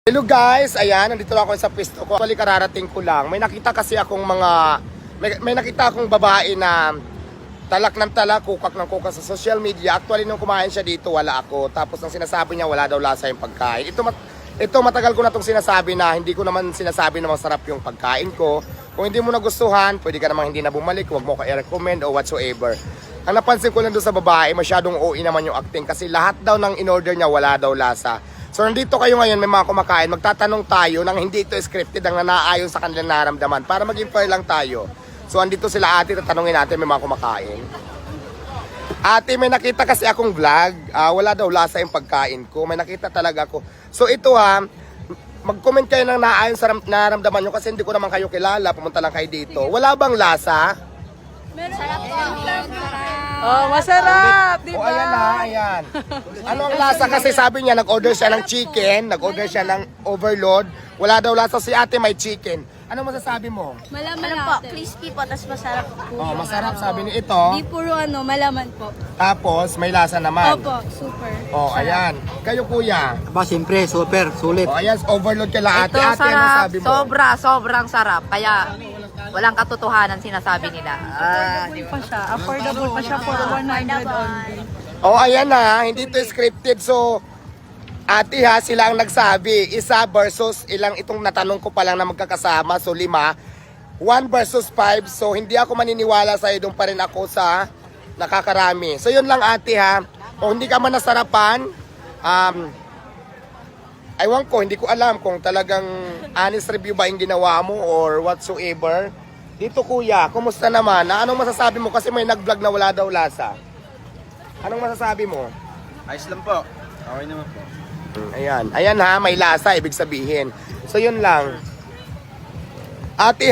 Hello guys, ayan, nandito lang ako sa pwesto ko. Actually, kararating ko lang. May nakita kasi akong may nakita akong babae na talak ng talak, kukak ng kukak sa social media. Actually, nung kumain siya dito, wala ako. Tapos ang sinasabi niya, wala daw lasa yung pagkain. Ito matagal ko na itong sinasabi na hindi ko naman sinasabi na masarap yung pagkain ko. Kung hindi mo nagustuhan, pwede ka namang hindi na bumalik, huwag mo ka i-recommend o whatsoever. Ang napansin ko lang doon sa babae, masyadong OA naman yung acting kasi lahat daw ng in-order niya, wala daw lasa. So nandito kayo ngayon, may mga kumakain, magtatanong tayo nang hindi ito scripted, ang nanaayon sa kanilang nararamdaman para maging fair lang tayo. So andito sila ate, tatanungin natin, may mga kumakain. Ate, may nakita kasi akong vlog, wala daw lasa yung pagkain ko, may nakita talaga ako. So ito mag-comment kayo ng naayon sa nararamdaman nyo kasi hindi ko naman kayo kilala, pumunta lang kayo dito. Wala bang lasa? Sarap po. Oh, masarap, di O ba? ayan na, ayan. Ano ang lasa kasi sabi niya, nag-order siya ng chicken, nag-order siya ng overload. Wala daw lasa si ate, may chicken. Ano masasabi mo? Malaman po, crispy po, tapos masarap po. Oh, masarap sabi ni ito. Di puro malaman po. Tapos may lasa naman. Opo, super. Oh, ayan. Kayo kuya. Aba, siyempre, super, sulit. Oh, ayan, overload kala ate. Ito Ate, ano sarap, sabi mo? sobrang sarap. Kaya walang katotohanan sinasabi nila. Affordable pa siya for 100 only. Oh, ayan na, hindi to scripted. So, ate sila ang nagsabi. Isa versus ilang itong natanong ko pa lang na magkakasama. So, 5. 1 versus 5. So, hindi ako maniniwala sa'yo. Doon pa rin ako sa nakakarami. So, yun lang ate Kung hindi ka man nasarapan, aywan ko, hindi ko alam kung talagang honest review ba yung ginawa mo or whatsoever. Dito kuya, kumusta naman? Anong masasabi mo? Kasi may nag-vlog na wala daw lasa. Anong masasabi mo? Ayos lang po. Okay naman po. Ayan. Ayan may lasa, ibig sabihin. So yun lang. Ate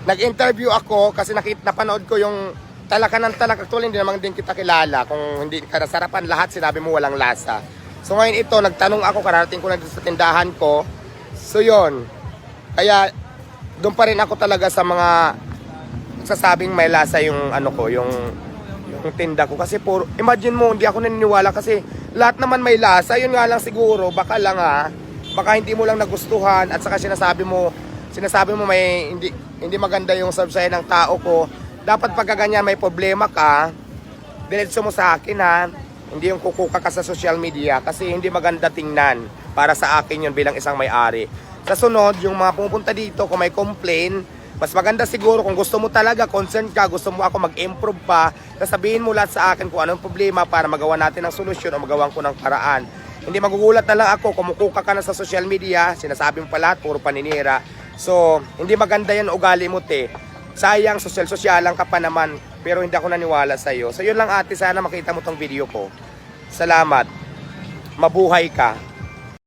nag-interview ako kasi napanood ko yung talakan ng talak. Actually, hindi naman din kita kilala. Kung hindi ka nasarapan lahat, sinabi mo walang lasa. So ngayon ito, nagtanong ako, kararating ko na sa tindahan ko. So yun. Kaya doon pa rin ako talaga sa mga sasabing may lasa yung yung tinda ko. Kasi imagine mo, hindi ako naniniwala kasi lahat naman may lasa. Yun nga lang siguro, baka lang baka hindi mo lang nagustuhan at saka sinasabi mo may hindi maganda yung serve sa'yo ng tao ko. Dapat pagka ganyan may problema ka, diretso mo sa akin hindi yung kukuka ka sa social media kasi hindi maganda tingnan para sa akin yun bilang isang may-ari. Sa sunod, yung mga pumupunta dito, kung may complain, mas maganda siguro kung gusto mo talaga, concerned ka, gusto mo ako mag-improve pa, sasabihin mo lahat sa akin kung anong problema para magawa natin ng solusyon o magawan ko ng paraan. Hindi magugulat na lang ako, kumukuka ka na sa social media, sinasabi mo pa lahat, puro paninira. So, hindi maganda yan ugali mo, Sayang, social-sosyalan ka pa naman, pero hindi ako naniwala sa'yo. So, yun lang ate, sana makita mo tong video ko. Salamat. Mabuhay ka.